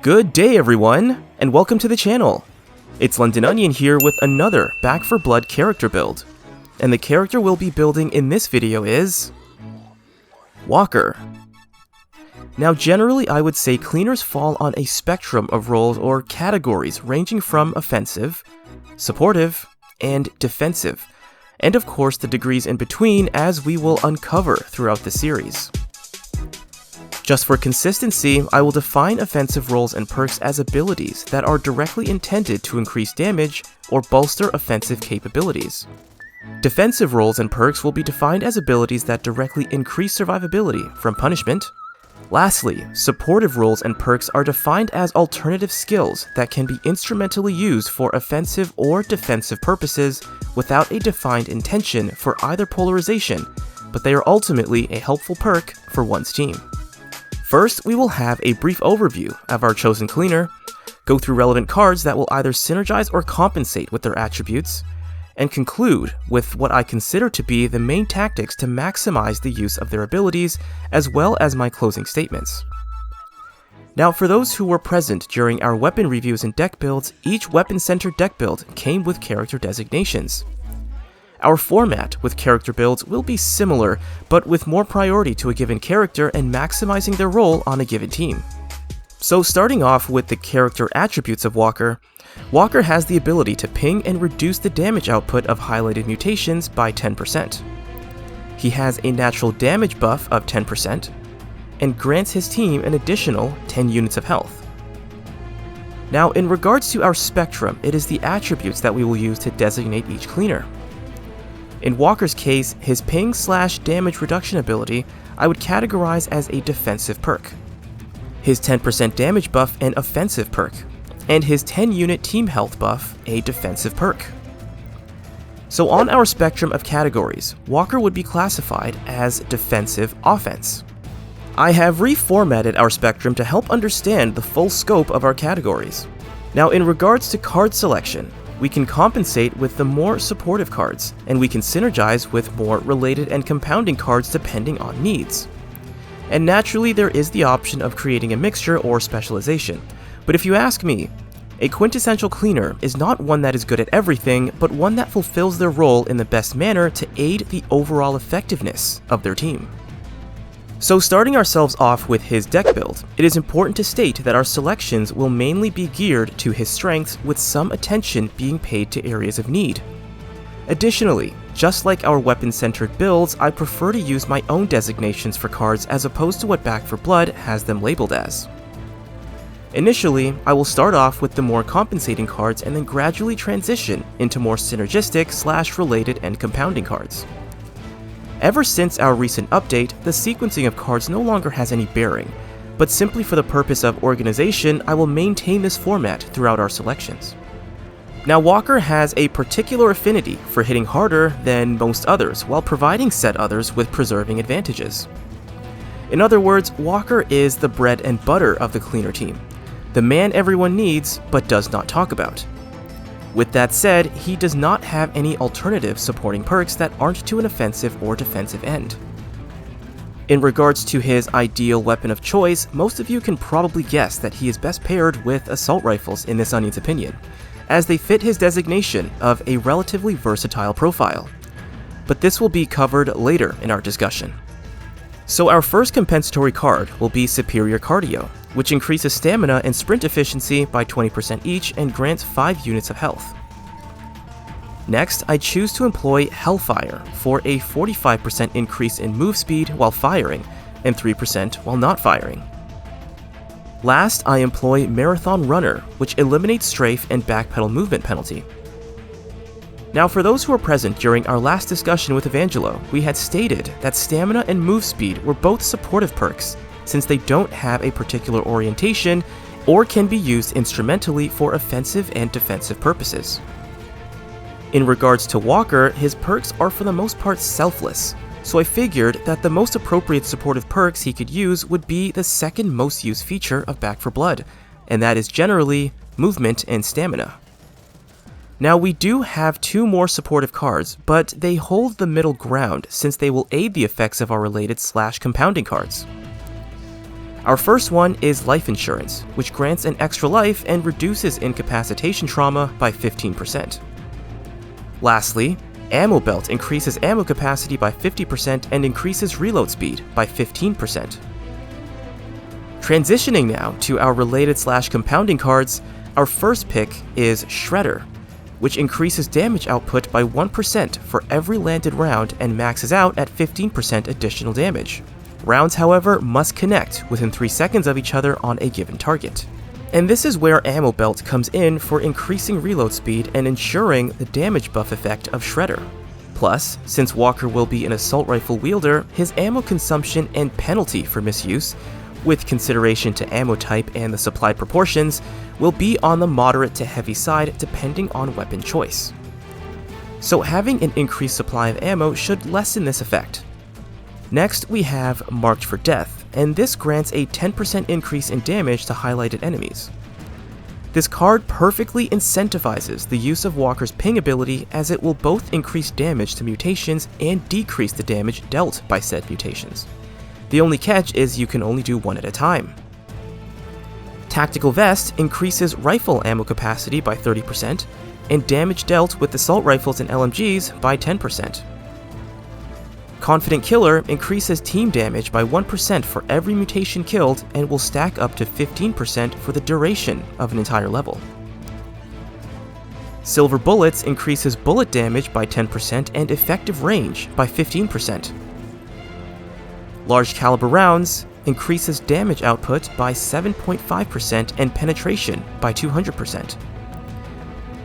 Good day everyone, and welcome to the channel. It's Londononion here with another Back 4 Blood character build. And the character we'll be building in this video is... Walker. Now generally I would say cleaners fall on a spectrum of roles or categories ranging from offensive, supportive, and defensive, and of course the degrees in between as we will uncover throughout the series. Just for consistency, I will define offensive roles and perks as abilities that are directly intended to increase damage or bolster offensive capabilities. Defensive roles and perks will be defined as abilities that directly increase survivability from punishment. Lastly, supportive roles and perks are defined as alternative skills that can be instrumentally used for offensive or defensive purposes without a defined intention for either polarization, but they are ultimately a helpful perk for one's team. First, we will have a brief overview of our chosen cleaner, go through relevant cards that will either synergize or compensate with their attributes, and conclude with what I consider to be the main tactics to maximize the use of their abilities, as well as my closing statements. Now, for those who were present during our weapon reviews and deck builds, each weapon-centered deck build came with character designations. Our format with character builds will be similar, but with more priority to a given character and maximizing their role on a given team. So starting off with the character attributes of Walker, Walker has the ability to ping and reduce the damage output of highlighted mutations by 10%. He has a natural damage buff of 10%, and grants his team an additional 10 units of health. Now in regards to our spectrum, it is the attributes that we will use to designate each cleaner. In Walker's case, his ping/damage reduction ability I would categorize as a defensive perk, his 10% damage buff an offensive perk, and his 10-unit team health buff a defensive perk. So on our spectrum of categories, Walker would be classified as defensive offense. I have reformatted our spectrum to help understand the full scope of our categories. Now in regards to card selection, we can compensate with the more supportive cards, and we can synergize with more related and compounding cards depending on needs. And naturally there is the option of creating a mixture or specialization, but if you ask me, a quintessential cleaner is not one that is good at everything, but one that fulfills their role in the best manner to aid the overall effectiveness of their team. So starting ourselves off with his deck build, it is important to state that our selections will mainly be geared to his strengths with some attention being paid to areas of need. Additionally, just like our weapon-centered builds, I prefer to use my own designations for cards as opposed to what Back 4 Blood has them labeled as. Initially, I will start off with the more compensating cards and then gradually transition into more synergistic/related and compounding cards. Ever since our recent update, the sequencing of cards no longer has any bearing, but simply for the purpose of organization, I will maintain this format throughout our selections. Now Walker has a particular affinity for hitting harder than most others, while providing said others with preserving advantages. In other words, Walker is the bread and butter of the cleaner team, the man everyone needs but does not talk about. With that said, he does not have any alternative supporting perks that aren't to an offensive or defensive end. In regards to his ideal weapon of choice, most of you can probably guess that he is best paired with assault rifles in this onion's opinion, as they fit his designation of a relatively versatile profile. But this will be covered later in our discussion. So our first compensatory card will be Superior Cardio, which increases stamina and sprint efficiency by 20% each and grants 5 units of health. Next, I choose to employ Hellfire for a 45% increase in move speed while firing and 3% while not firing. Last, I employ Marathon Runner, which eliminates strafe and backpedal movement penalty. Now for those who were present during our last discussion with Evangelo, we had stated that stamina and move speed were both supportive perks, since they don't have a particular orientation or can be used instrumentally for offensive and defensive purposes. In regards to Walker, his perks are for the most part selfless, so I figured that the most appropriate supportive perks he could use would be the second most used feature of Back 4 Blood, and that is generally movement and stamina. Now we do have 2 more supportive cards, but they hold the middle ground since they will aid the effects of our related/compounding cards. Our first one is life insurance, which grants an extra life and reduces incapacitation trauma by 15%. Lastly, ammo belt increases ammo capacity by 50% and increases reload speed by 15%. Transitioning now to our related/compounding cards, our first pick is Shredder, which increases damage output by 1% for every landed round and maxes out at 15% additional damage. Rounds, however, must connect within 3 seconds of each other on a given target. And this is where Ammo Belt comes in for increasing reload speed and ensuring the damage buff effect of Shredder. Plus, since Walker will be an assault rifle wielder, his ammo consumption and penalty for misuse, with consideration to ammo type and the supplied proportions, will be on the moderate to heavy side depending on weapon choice. So having an increased supply of ammo should lessen this effect. Next, we have Marked for Death, and this grants a 10% increase in damage to highlighted enemies. This card perfectly incentivizes the use of Walker's ping ability, as it will both increase damage to mutations and decrease the damage dealt by said mutations. The only catch is you can only do one at a time. Tactical Vest increases rifle ammo capacity by 30% and damage dealt with assault rifles and LMGs by 10%. Confident Killer increases team damage by 1% for every mutation killed and will stack up to 15% for the duration of an entire level. Silver Bullets increases bullet damage by 10% and effective range by 15%. Large Caliber Rounds increases damage output by 7.5% and penetration by 200%.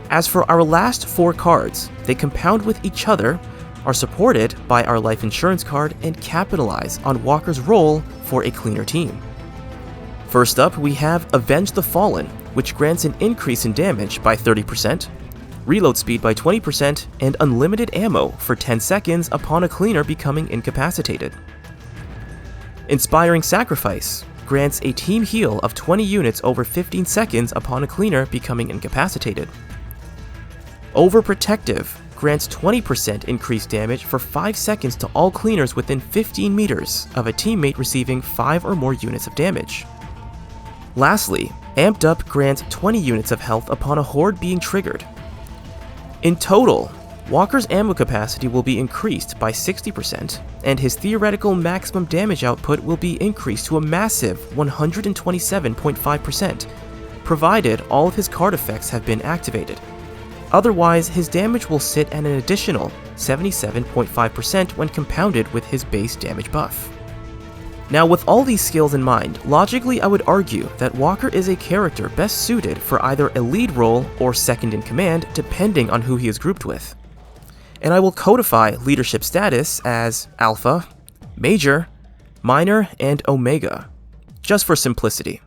As for our last 4 cards, they compound with each other, are supported by our life insurance card, and capitalize on Walker's role for a cleaner team. First up, we have Avenge the Fallen, which grants an increase in damage by 30%, reload speed by 20%, and unlimited ammo for 10 seconds upon a cleaner becoming incapacitated. Inspiring Sacrifice grants a team heal of 20 units over 15 seconds upon a cleaner becoming incapacitated. Overprotective grants 20% increased damage for 5 seconds to all cleaners within 15 meters of a teammate receiving 5 or more units of damage. Lastly, Amped Up grants 20 units of health upon a horde being triggered. In total, Walker's ammo capacity will be increased by 60%, and his theoretical maximum damage output will be increased to a massive 127.5%, provided all of his card effects have been activated. Otherwise, his damage will sit at an additional 77.5% when compounded with his base damage buff. Now, with all these skills in mind, logically I would argue that Walker is a character best suited for either a lead role or second in command, depending on who he is grouped with. And I will codify leadership status as Alpha, Major, Minor, and Omega, just for simplicity.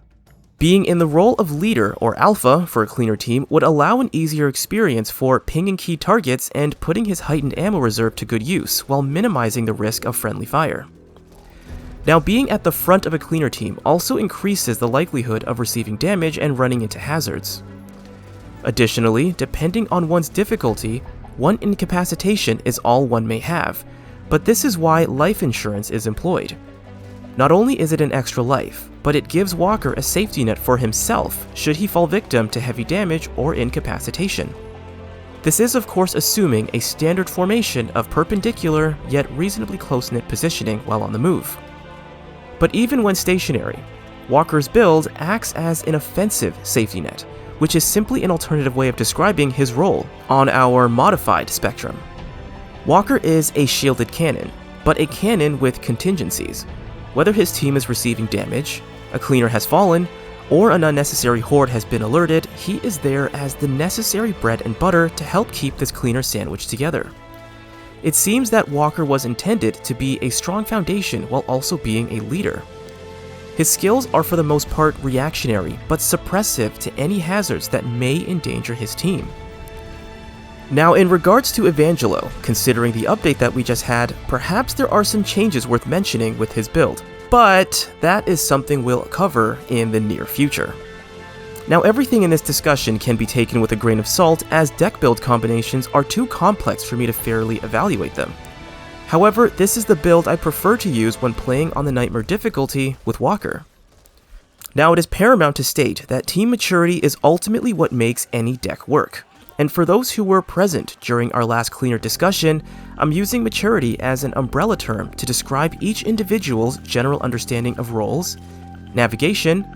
Being in the role of leader or alpha for a cleaner team would allow an easier experience for pinging key targets and putting his heightened ammo reserve to good use while minimizing the risk of friendly fire. Now, being at the front of a cleaner team also increases the likelihood of receiving damage and running into hazards. Additionally, depending on one's difficulty, one incapacitation is all one may have, but this is why life insurance is employed. Not only is it an extra life, but it gives Walker a safety net for himself should he fall victim to heavy damage or incapacitation. This is of course assuming a standard formation of perpendicular yet reasonably close-knit positioning while on the move. But even when stationary, Walker's build acts as an offensive safety net, which is simply an alternative way of describing his role on our modified spectrum. Walker is a shielded cannon, but a cannon with contingencies. Whether his team is receiving damage, a cleaner has fallen, or an unnecessary horde has been alerted, he is there as the necessary bread and butter to help keep this cleaner sandwich together. It seems that Walker was intended to be a strong foundation while also being a leader. His skills are for the most part reactionary, but suppressive to any hazards that may endanger his team. Now, in regards to Evangelo, considering the update that we just had, perhaps there are some changes worth mentioning with his build, but that is something we'll cover in the near future. Now, everything in this discussion can be taken with a grain of salt, as deck build combinations are too complex for me to fairly evaluate them. However, this is the build I prefer to use when playing on the Nightmare difficulty with Walker. Now, it is paramount to state that team maturity is ultimately what makes any deck work. And for those who were present during our last cleaner discussion, I'm using maturity as an umbrella term to describe each individual's general understanding of roles, navigation,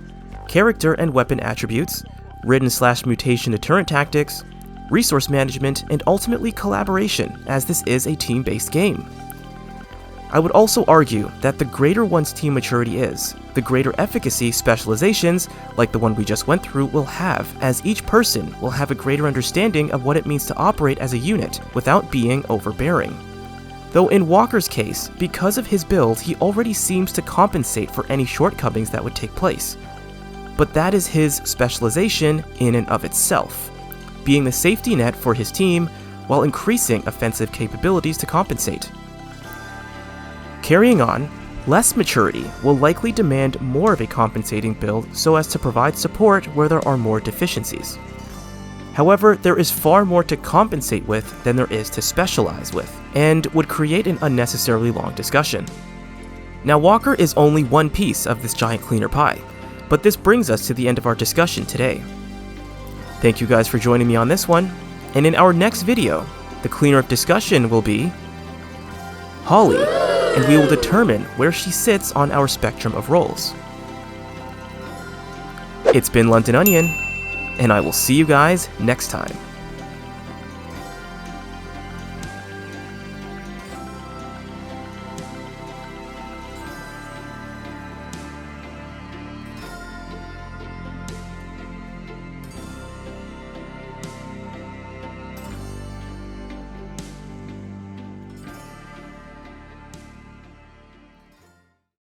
character and weapon attributes, ridden/mutation deterrent tactics, resource management, and ultimately collaboration, as this is a team-based game. I would also argue that the greater one's team maturity is, the greater efficacy specializations, like the one we just went through, will have, as each person will have a greater understanding of what it means to operate as a unit without being overbearing. Though in Walker's case, because of his build, he already seems to compensate for any shortcomings that would take place. But that is his specialization in and of itself, being the safety net for his team while increasing offensive capabilities to compensate. Carrying on, less maturity will likely demand more of a compensating build so as to provide support where there are more deficiencies. However, there is far more to compensate with than there is to specialize with, and would create an unnecessarily long discussion. Now, Walker is only one piece of this giant cleaner pie, but this brings us to the end of our discussion today. Thank you guys for joining me on this one, and in our next video, the cleaner of discussion will be Holly, and we will determine where she sits on our spectrum of roles. It's been Londononion, and I will see you guys next time.